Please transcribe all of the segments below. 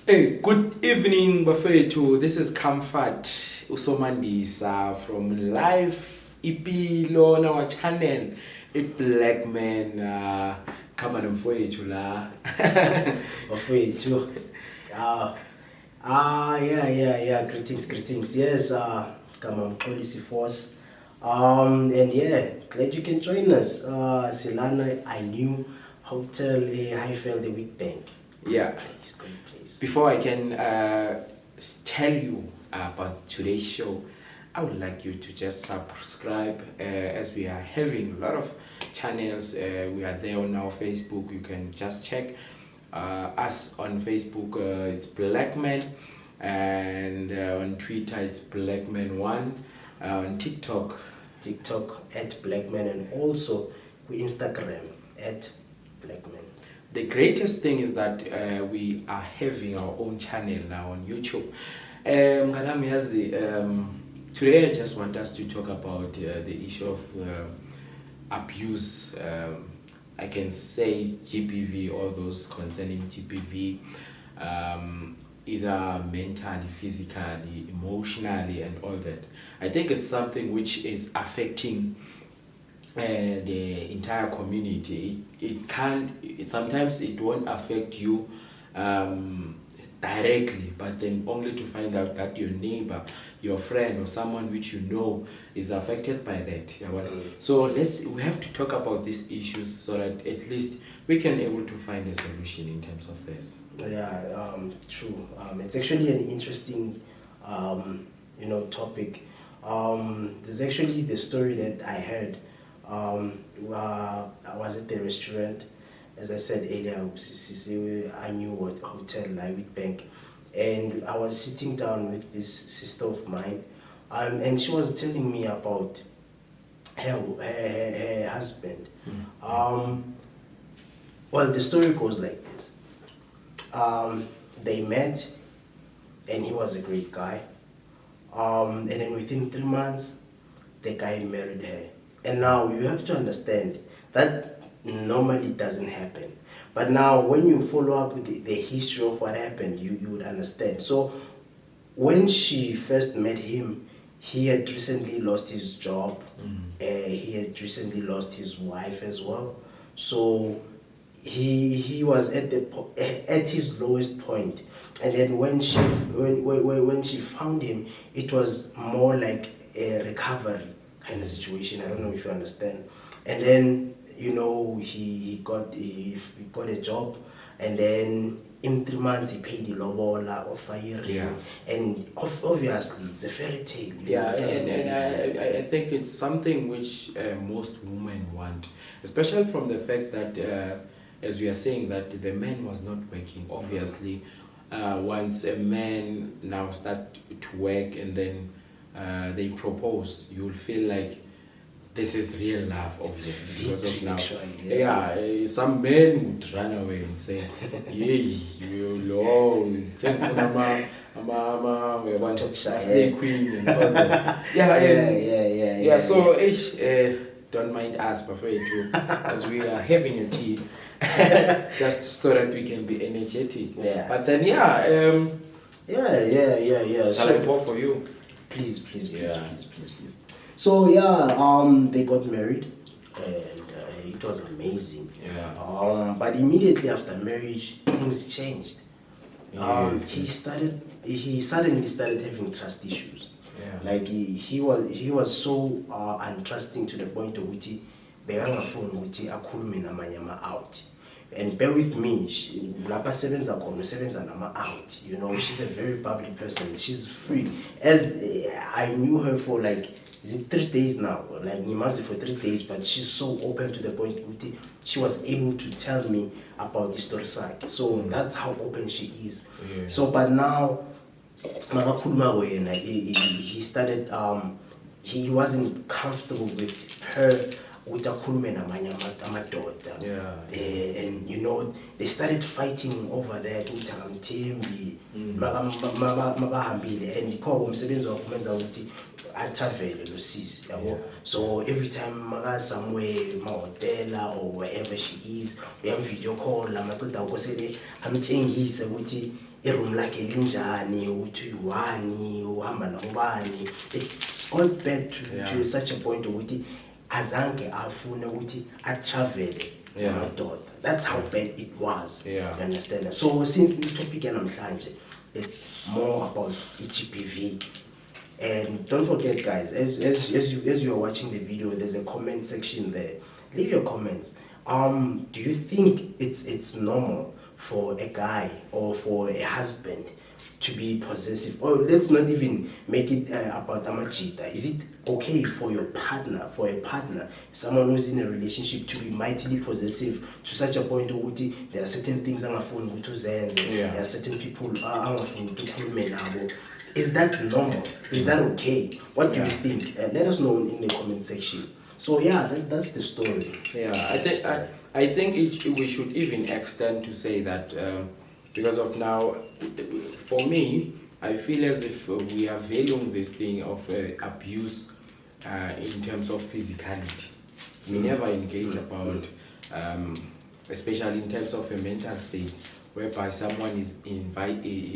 Hey, good evening, Bafetu. This is Comfort Usomandisa from Live ipilo on our channel. A black man, come on, Mfowethu la. Bafethu. Yeah. Greetings. Yes, come on, policy force. And yeah, glad you can join us. Silana, I knew hotel, Highfield, the Wheat Bank. Yeah. Great place. Before I can tell you about today's show, I would like you to just subscribe as we are having a lot of channels. We are there on our Facebook. You can just check us on Facebook. It's Blackman, and on Twitter it's Blackman1. On TikTok at Blackman, and also Instagram at Blackman. The greatest thing is that we are having our own channel now on YouTube. Mnganami yazi, today I just want us to talk about the issue of abuse. I can say GBV, all those concerning GBV, either mentally, physically, emotionally, and all that. I think it's something which is affecting the entire community. Sometimes it won't affect you directly, but then only to find out that your neighbor, your friend, or someone which you know is affected by that. So we have to talk about these issues so that at least we can able to find a solution in terms of this. Yeah, true. It's actually an interesting topic. There's actually the story that I heard. I was at the restaurant, as I said earlier. I knew what hotel, like Bank, and I was sitting down with this sister of mine, and she was telling me about her husband. Well, the story goes like this. They met, and he was a great guy. And then within 3 months, the guy married her. And now you have to understand that normally doesn't happen. But now when you follow up with the history of what happened, you would understand. So when she first met him, he had recently lost his job. He had recently lost his wife as well. So he was at his lowest point. And then when she found him, it was more like a recovery kind of situation. I don't know if you understand. And then he got a job, and then in 3 months he paid the lobola of a year. Yeah. And obviously it's a fairy tale. Yeah, and I think it's something which most women want, especially from the fact that as we are saying that the man was not working. Obviously, once a man now start to work and then they propose, you'll feel like this is real love, obviously, because of now. Some men would run away and say, "Yay, you know, thank you, mama, we want to stay queen and all that." Yeah. So, don't mind us, Bafetu, as we are having a tea, just so that we can be energetic. Yeah. But then, Shall I pour for you? Please. So they got married, and it was amazing. Yeah. But immediately after marriage, things changed. Yes. He suddenly started having trust issues. Yeah. Like he was so untrusting to the point of which bekangafuni akhulume namanye out. And bear with me, lapha sebenza nama out. She's a very public person. She's free. As I knew her for is it 3 days now? Like Nimazi for 3 days, but she's so open to the point that she was able to tell me about the story side. So that's how open she is. Yeah. So but now he started he wasn't comfortable with her with akhulume namanye amadoda. And they started fighting over that ukuthi akamthembi mabahambile, and ikho umsebenzi wakho menza ukuthi travel Lucy's. So every time I somewhere, my hotel or wherever she is, we have video call, I'm changing ukuthi i-room lakhe linjani, ukuthi uwani, uhamba nobani. It's got back to such a point ukuthi azange afune ukuthi atravel namadoda. That's how bad it was. You understand? So since the topic namhlanje, it's more about GPV. And don't forget, guys, as you are watching the video, there's a comment section there. Leave your comments. Do you think it's normal for a guy or for a husband to be possessive? Or let's not even make it about amajita. Is it okay for a partner, someone who's in a relationship, to be mightily possessive to such a point where there are certain things angafuni ukuthi uzenze, there are certain people angafuni ukuthi ukhulume nabo? Is that normal? Is that okay? What do you think? Let us know in the comment section. So yeah, that's the story. I think we should even extend to say that because of now, for me, I feel as if we are valuing this thing of abuse in terms of physicality. We never engage about, especially in terms of a mental state, whereby someone is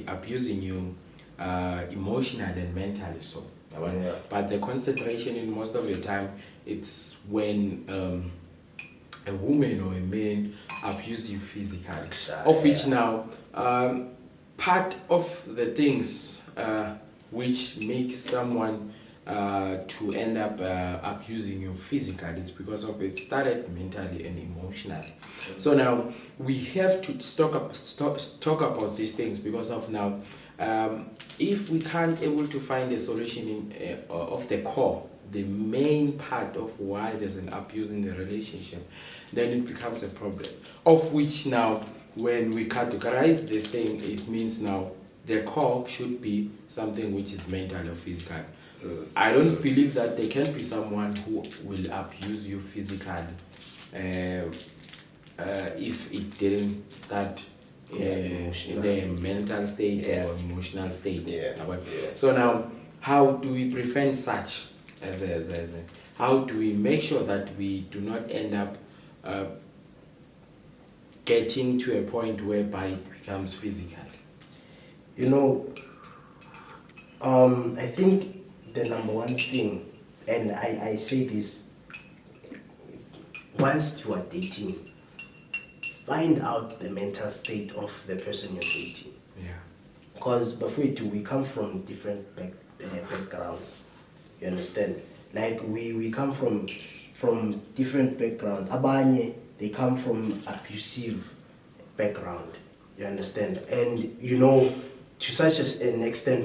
abusing you emotionally and mentally. So, but the concentration in most of the time, it's when a woman or a man abuse you physically. Of which now, part of the things which makes someone to end up abusing you physically is because of it started mentally and emotionally. So now we have to talk about these things because of now, if we can't able to find a solution of the core, the main part of why there's an abuse in the relationship, then it becomes a problem. Of which now, when we categorize this thing, it means now the core should be something which is mental or physical. I don't believe that there can be someone who will abuse you physically if it didn't start in the mental state or emotional state. So now, how do we prevent such? How do we make sure that we do not end up getting to a point whereby it becomes physical? I think the number one thing, and I say this, whilst you are dating, find out the mental state of the person you're dating. Because before you do, we come from different backgrounds. You understand? Like we come from different backgrounds. Abanye, they come from abusive background. You understand? And to such an extent,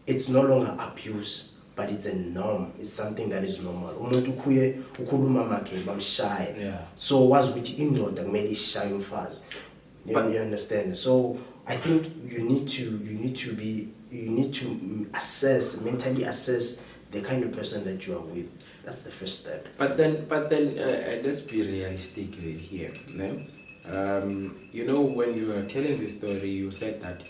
it's no longer abuse, but it's a norm. It's something that is normal. Umuntu ukhuluma makhe bamshaya. So was with indoda kumele ishaye umfazi. You understand? So I think you need to mentally assess the kind of person that you are with. That's the first step. But then let's be realistic here. When you were telling the story, you said that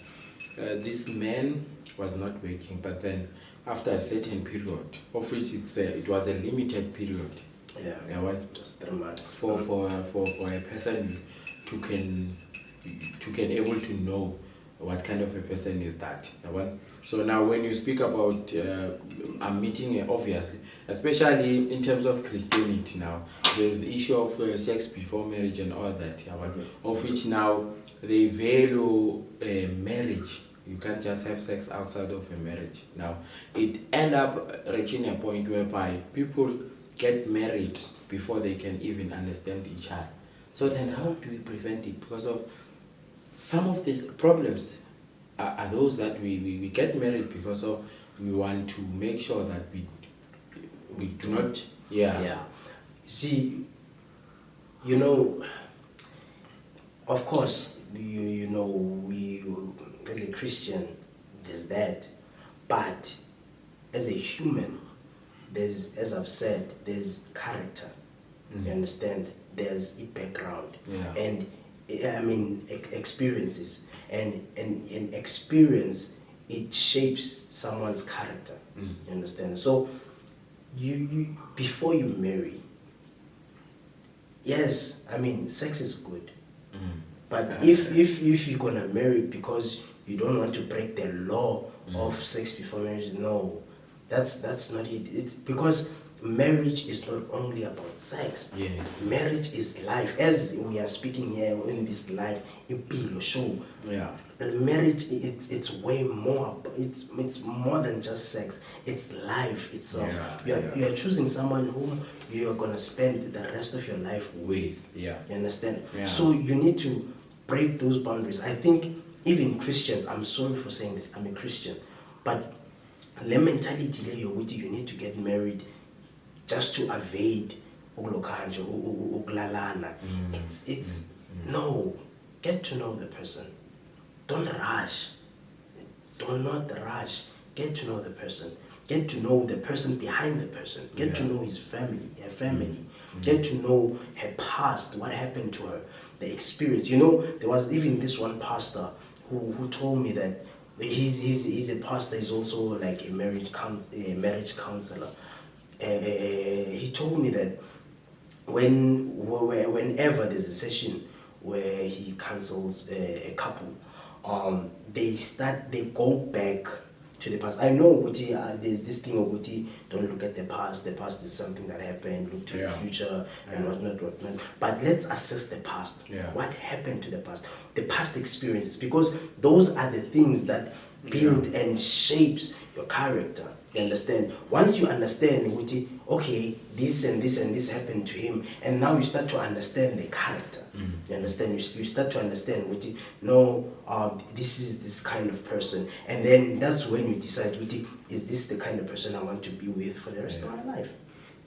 this man was not working, but then after a certain period, of which it was a limited period. Just 3 months. For a person to can able to know what kind of a person is that. So now when you speak about I'm meeting, obviously, especially in terms of Christianity now, there's the issue of sex before marriage and all that, of which now they value marriage. You can't just have sex outside of a marriage. Now, it end up reaching a point whereby people get married before they can even understand each other. So then how do we prevent it? Because of some of these problems are those that we get married because of we want to make sure that we do not. See, of course, we as a Christian, there's that, but as a human, there's, as I've said, there's character. You understand? There's a background, and experiences, and experience it shapes someone's character. You understand? So you before you marry, yes, I mean sex is good. But if you're gonna marry because you don't want to break the law of sex before marriage, no, that's not it. It's because marriage is not only about sex. Yes. Marriage is life. As we are speaking here in this life, ipilo show. Yeah. Marriage, it's way more. It's more than just sex. It's life itself. You are choosing someone whom you are gonna spend the rest of your life with. Yeah. You understand? Yeah. So you need to break those boundaries. I think even Christians, I'm sorry for saying this, I'm a Christian, but the mentality there you need to get married just to evade ukulalana. It's no. Get to know the person. Don't rush. Do not rush. Get to know the person. Get to know the person behind the person. Get to know his family, her family. Get to know her past, what happened to her, the experience. You know, there was even this one pastor who told me that he's a pastor, he's also like a marriage counselor. He told me that whenever there's a session where he counsels a couple, they go back to the past. I know Guti, there's this thing of Guti, don't look at the past is something that happened, look to the future and whatnot. But let's assess the past. What happened to the past experiences, because those are the things that build and shapes your character. You understand? Once you understand, okay, this and this and this happened to him, and now you start to understand the character. You understand? You start to understand, no, this is this kind of person, and then that's when you decide, is this the kind of person I want to be with for the rest of my life?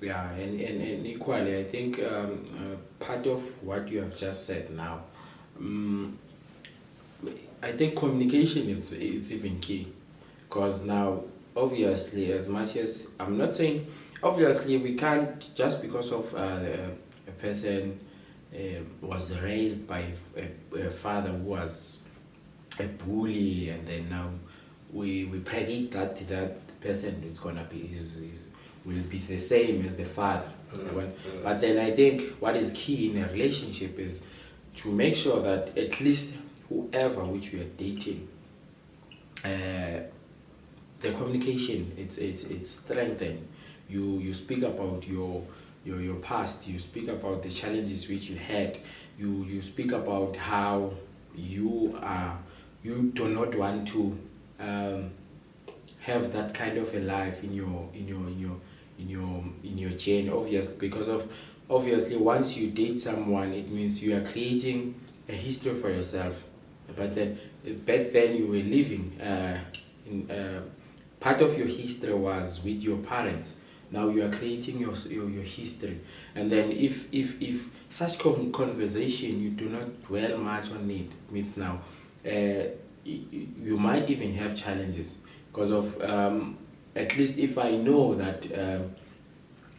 Yeah, and equally, I think part of what you have just said now, I think communication is even key, because now, obviously, as much as I'm not saying, obviously we can't, just because of a person was raised by a father who was a bully, and then now we predict that person is gonna be will be the same as the father. But then I think what is key in a relationship is to make sure that at least whoever which we are dating, the communication it's strengthened. You speak about your past, you speak about the challenges which you had, you speak about how you do not want to have that kind of a life in your journey, obviously once you date someone, it means you are creating a history for yourself. But then back then you were living in part of your history was with your parents. Now you are creating your history, and then if such conversation you do not dwell much on it, means now you might even have challenges because of at least if I know that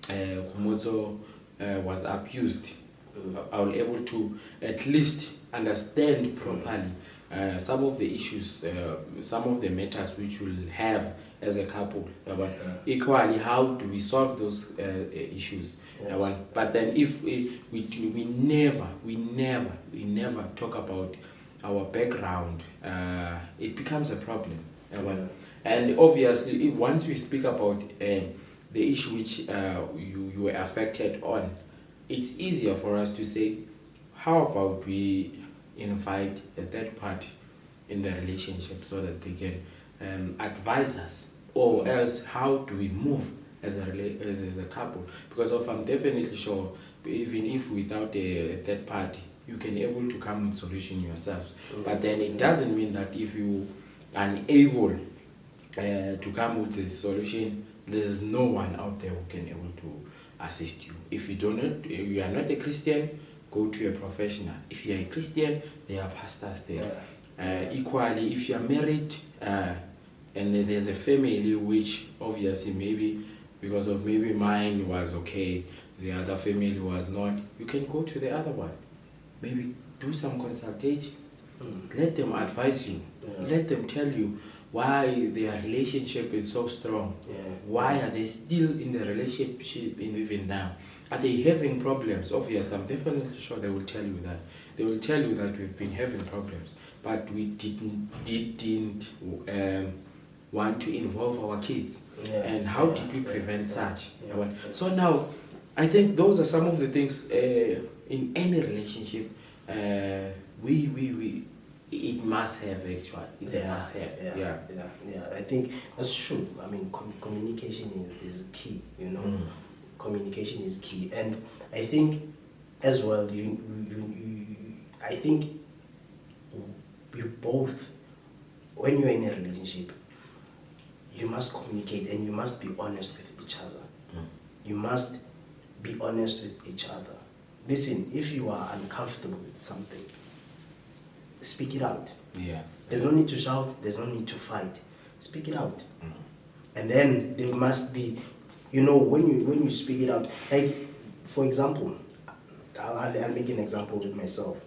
Komoto was abused, I'll able to at least understand properly some of the issues, some of the matters which we'll have as a couple. But equally, how do we solve those issues? But then if we never talk about our background, it becomes a problem. And obviously, once we speak about the issue which you were affected on, it's easier for us to say, how about we invite a third party in the relationship so that they can advise us, or else how do we move as a couple? Because I'm definitely sure, even if without a third party, you can able to come with solution yourselves. But then it doesn't mean that if you are unable to come with a solution, there's no one out there who can able to assist you. If you are not a Christian, go to a professional. If you are a Christian, there are pastors there. Equally, if you are married and then there's a family which obviously maybe because of maybe mine was okay, the other family was not, you can go to the other one. Maybe do some consultation. Let them advise you. Let them tell you why their relationship is so strong. Yeah. Why are they still in the relationship even now? Are they having problems? Obviously, I'm definitely sure they will tell you that. They will tell you that we've been having problems, but we didn't want to involve our kids. Yeah. And how Yeah. did we prevent Yeah. such? Yeah. So now, I think those are some of the things in any relationship we it must have actually. It's a must have. Yeah. I think that's true. I mean, communication is key. You know, communication is key, and I think as well. I think you both, when you're in a relationship, you must communicate and you must be honest with each other. You must be honest with each other. Listen, if you are uncomfortable with something, speak it out. Yeah. There's no need to shout, there's no need to fight. Speak it out. And then there must be, when you speak it out, like, for example, I'll make an example with myself.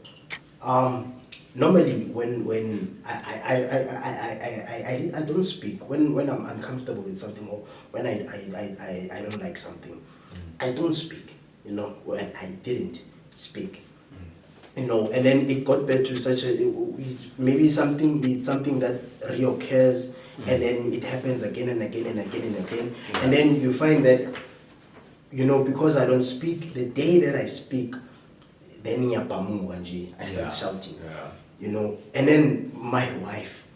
Normally when I don't speak when I'm uncomfortable with something, or when I don't like something, I don't speak. When I didn't speak, and then it got back to such maybe it's something that reoccurs, and then it happens again and again and again and again, and then you find that because I don't speak, the day that I speak, then I start shouting. And then my wife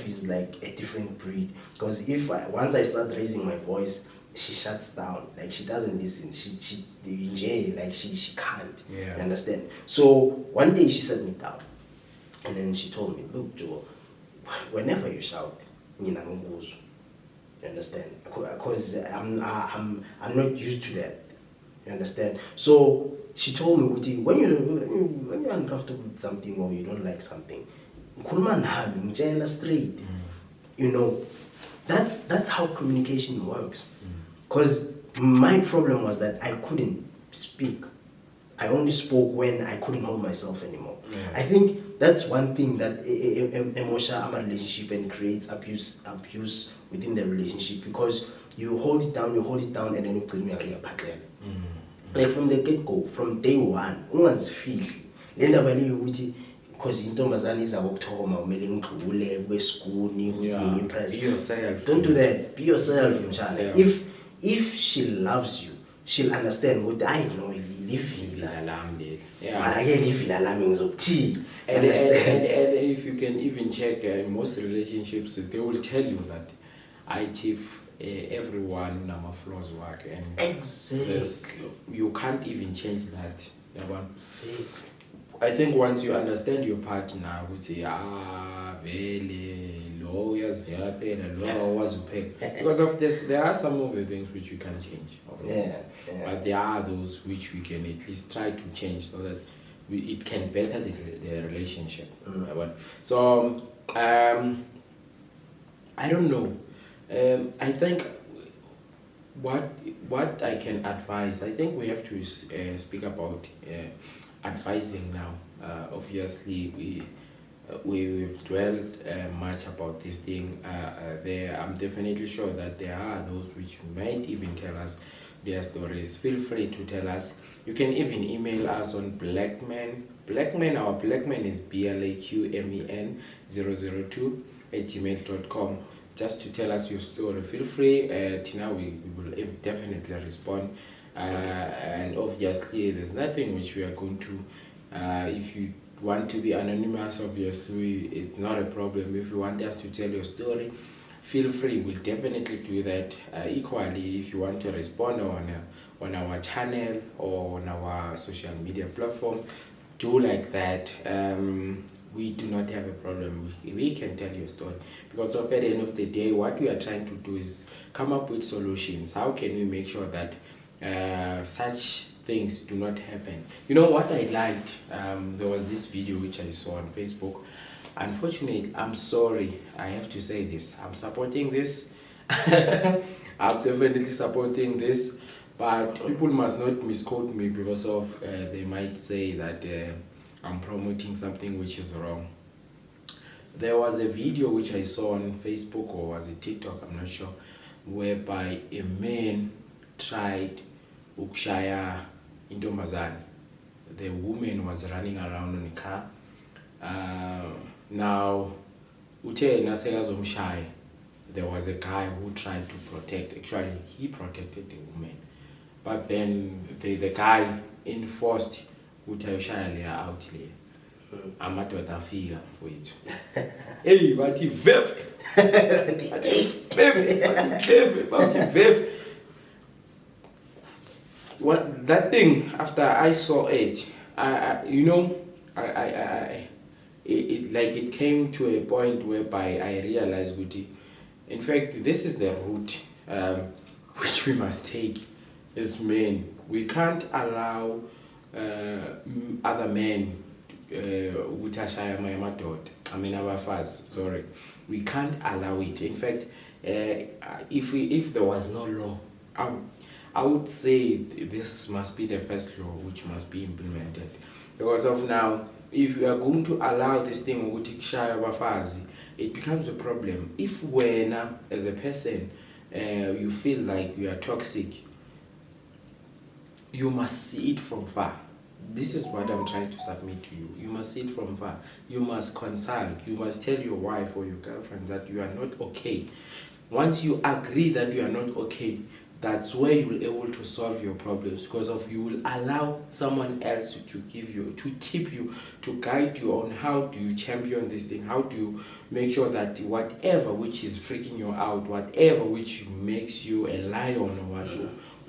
is like a different breed, because once I start raising my voice, she shuts down. Like, she doesn't listen. She like she can't. Yeah. You understand? So one day she sat me down, and then she told me, "Look, Joe, whenever you shout, mina ngikuzwa." You understand? Because I'm not used to that. You understand? So she told me, "Uti, when you're uncomfortable with something, or you don't like something, khuluma nami, ngitshela straight." That's how communication works. Because my problem was that I couldn't speak. I only spoke when I couldn't hold myself anymore. Yeah. I think that's one thing that emotional relationship and creates abuse within the relationship, because you hold it down, and then you tell me like from the get-go, from day one, ungazifihli le ndaba leyo ukuthi because intombazane izabokuthoma umele ngidlule kwesikuni ukuthi ngimpress. Be yourself. Don't do that. Be yourself, mshana. Yourself. If she loves you, she'll understand what I know. And if you can even check most relationships, they will tell you that I chief everyone nama flaws work, and exactly you can't even change that. I think once you understand your partner, ukuthi vele lo uyazivela phela lo wazupheka, because of this there are some of the things which you can change, but there are those which we can at least try to change, so that it can better the relationship. So I don't know. I think what I can advise, I think we have to speak about advising now. Obviously we've dwelled much about this thing. I'm definitely sure that there are those which might even tell us their stories. Feel free to tell us. You can even email us on Blackman. Our Blackman is BLAQMEN002@gmail.com, just to tell us your story. Feel free. Tina, we will definitely respond. And obviously there's nothing which we are going to if you want to be anonymous, obviously it's not a problem. If you want us to tell your story, feel free. We'll definitely do that. Equally, if you want to respond on our channel or on our social media platform, do like that. We do not have a problem. We can tell your story, because at the end of the day, what we are trying to do is come up with solutions. How can we make sure that such things do not happen? You know what I liked? There was this video which I saw on Facebook. Unfortunately, I'm sorry, I have to say this. I'm supporting this. I'm definitely supporting this, but people must not misquote me, because of they might say that I'm promoting something which is wrong. There was a video which I saw on Facebook, or was it TikTok, I'm not sure, whereby a man tried ukushaya intombazane. The woman was running around on a car. Now, uthe nasekazomshaya, there was a guy who tried to protect. Actually, he protected the woman, but then the guy enforced ukuthi ayoshaya leya out leya. Amadoda afika mfowethu. Hey, bathi veve. Bathi veve. What that thing, after I saw it, it came to a point whereby I realized that, in fact, this is the route which we must take as men. We can't allow other men sorry, we can't allow it. In fact, if there was no law, I would say this must be the first law which must be implemented. Because of now, if you are going to allow this thing, it becomes a problem. If when as a person you feel like you are toxic, you must see it from far. This is what I'm trying to submit to you. You must see it from far. You must consult. You must tell your wife or your girlfriend that you are not okay. Once you agree that you are not okay, that's where you will be able to solve your problems, because of you will allow someone else to give you, to tip you, to guide you on how do you champion this thing, how do you make sure that whatever which is freaking you out, whatever which makes you a lion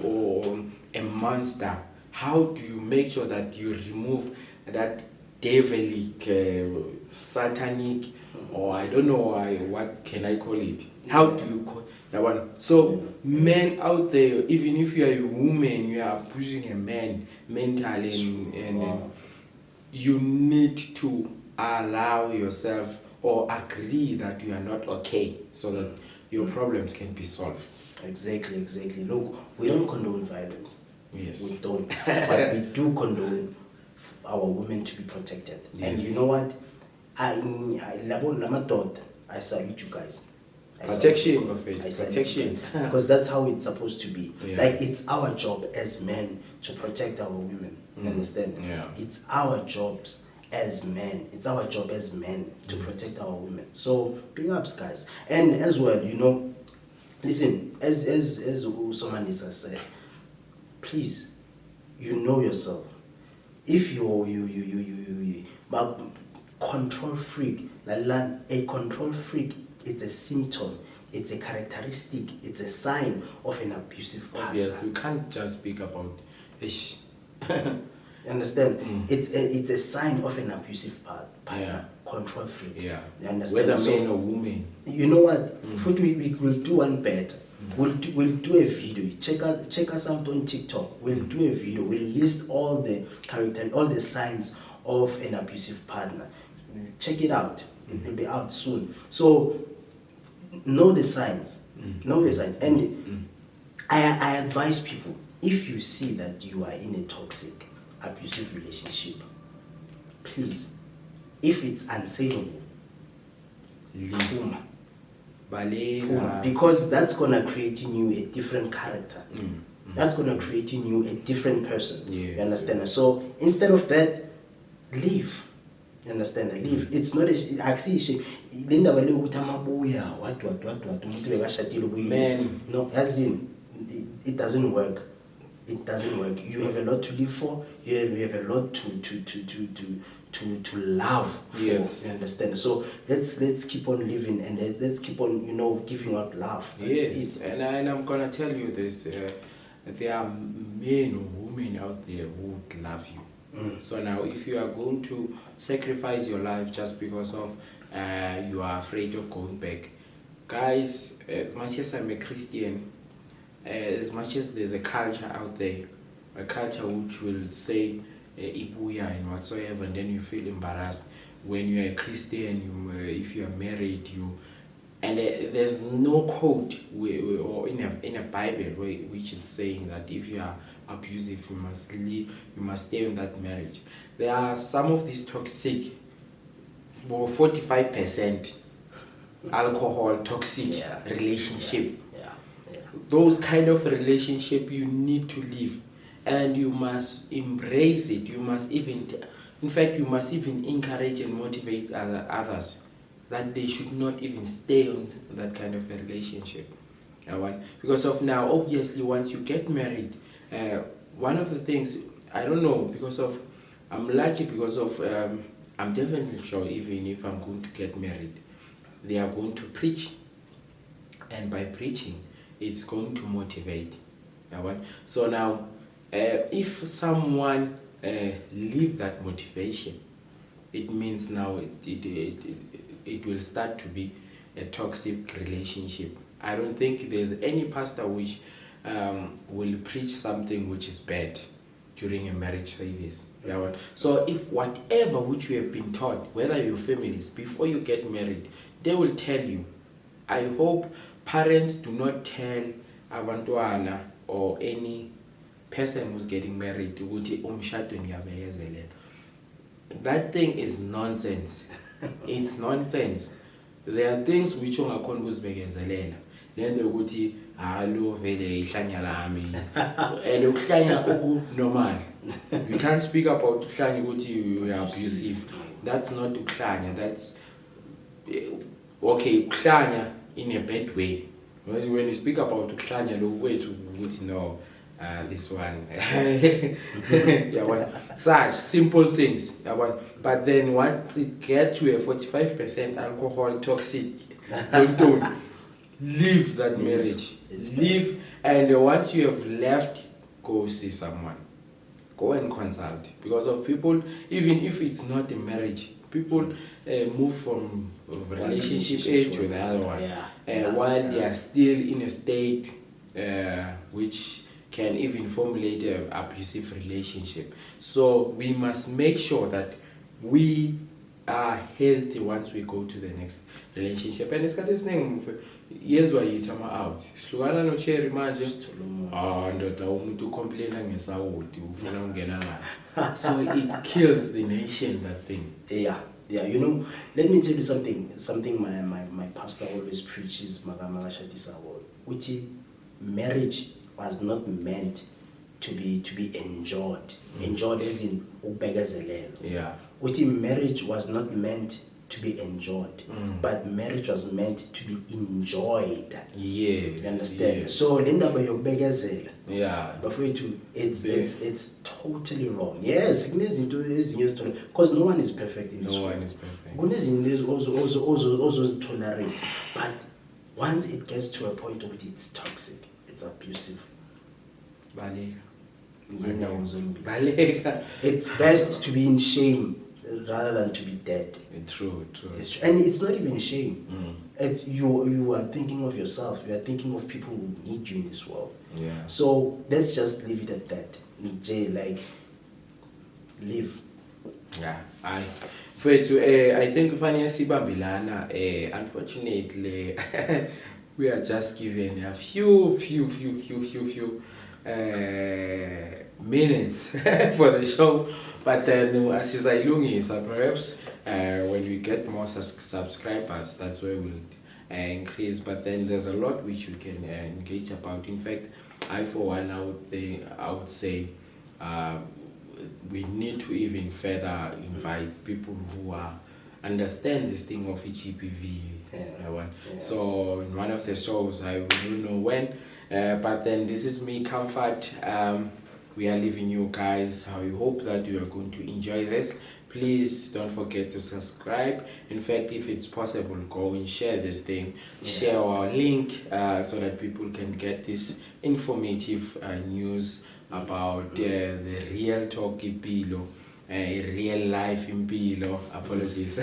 or a monster, how do you make sure that you remove that devilic, satanic, or I don't know what can I call it? How do you call that one? So men out there, even if you are a woman, you are abusing a man mentally, and you need to allow yourself or agree that you are not okay, so that your problems can be solved. Exactly. Look, we don't condone violence. Yes. We don't. But we do condone our women to be protected. Yes. And you know what? I salute you guys. Protection. Because that's how it's supposed to be. Yeah. Like, it's our job as men to protect our women. You understand? Yeah. It's our jobs as men. It's our job as men to protect our women. So big ups, guys. And as well, listen, as Somandisa said, please, you know yourself. If you control freak, a control freak, it's a symptom, it's a characteristic, it's a sign of an abusive partner. Yes, we can't just speak about ish. You understand? It's a sign of an abusive partner. Yeah. Control freak. Yeah. You understand? Whether man or woman. You know what? We will do one better. We'll do a video. Check us out on TikTok. We'll do a video. We'll list all the signs of an abusive partner. Check it out. It will be out soon. So know the signs. Know the signs. And I advise people, if you see that you are in a toxic, abusive relationship, please, if it's unsavable, leave. Because that's gonna create in you a different character. That's gonna create in you a different person. Yes, you understand? Yes. So instead of that, leave. You understand? Leave. It's not I see Linda what man. No, as in it doesn't work. It doesn't work. You have a lot to live for. You have a lot to love for. Yes. You understand? So let's keep on living, and let's keep on giving out love. Yes. And I'm gonna tell you this, there are men or women out there who would love you. So now if you are going to sacrifice your life just because of you are afraid of going back, guys, as much as I'm a Christian, as much as there's a culture out there, a culture which will say ibuya and whatsoever, and then you feel embarrassed when you're a Christian, if you are married, and there's no code or in a Bible which is saying that if you are abusive, you must leave, you must stay in that marriage. There are some of these toxic 45% alcohol toxic Yeah. relationship. Yeah. Those kind of relationship you need to live, and you must embrace it. You must even, in fact, you must even encourage and motivate others that they should not even stay on that kind of a relationship. Because of now, obviously, once you get married, one of the things, I don't know, because of, I'm lucky because of, I'm definitely sure even if I'm going to get married, they are going to preach, and by preaching it's going to motivate. So now, if someone leave that motivation, it means now it will start to be a toxic relationship. I don't think there's any pastor which will preach something which is bad during a marriage service. So if whatever which you have been taught, whether your families, before you get married, they will tell you. I hope parents do not tell abantwana or any person who's getting married ukuthi umshado ngiyabekezelela. That thing is nonsense. It's nonsense. There are things which ungakhona ukuzibekezelela. Lento ukuthi lo vele ihlanya lami. And ukuhlanya oku-normal. You can't speak about ukuhlanya ukuthi you are abusive. That's not ukuhlanya. That's okay, ukuhlanya in a bad way. When you speak about ukuhlanya, lo wethu ukuthi no, this one. Such simple things. But then once it gets to a 45% alcohol toxic, don't leave that marriage. Leave, and once you have left, go see someone. Go and consult. Because of people, even if it's not a marriage, people move from relationship age to the other one, while they are still in a state which can even formulate an abusive relationship. So we must make sure that we are healthy once we go to the next relationship. And isikhathi esiningi yenzwa yithi ama-out. Sihlukana no-Cherry manje, ndoda umuntu ucomplaina ngesawoti ufuna ungena ngani. So it kills the nation, that thing. Yeah, you know, let me tell you something my pastor always preaches, uthi marriage was not meant to be enjoyed. Enjoyed as in ubekezelelo. Yeah. Uthi marriage was not meant to be enjoyed, but marriage was meant to be enjoyed. Yes. You understand? Yes. So lenda bayokubekezela. Yeah. Before it's totally wrong. Yes, because no one is perfect in this world. No one is perfect. Kunezinto also tolerate, but once it gets to a point where it's toxic, it's abusive. Baleka. It's best to be in shame rather than to be dead. True. And it's not even shame. It's you are thinking of yourself. You are thinking of people who need you in this world. Yeah. So let's just leave it at that. Live. Yeah. I think kufanele sibambelana. Unfortunately, we are just given a few minutes for the show, but then asizayilungisa, perhaps when we get more subscribers, that's where we'll increase. But then there's a lot which you can engage about. In fact, I for one, I would say we need to even further invite people who understand this thing of GBV. So in one of the shows, I don't know when, but then this is me, Comfort. We are leaving you guys. I hope that you are going to enjoy this. Please don't forget to subscribe. In fact, if it's possible, go and share this thing. Share our link so that people can get this informative news about the real talk ipilo, real life impilo. Apologies.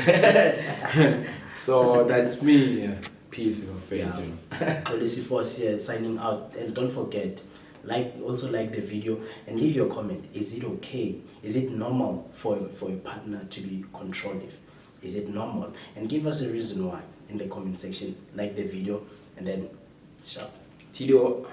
So that's me. Peace of faith. Policy Force here signing out, and don't forget, also like the video and leave your comment. Is it okay? Is it normal for a partner to be controlling? Is it normal? And give us a reason why in the comment section. Like the video and then sharp. Tidio.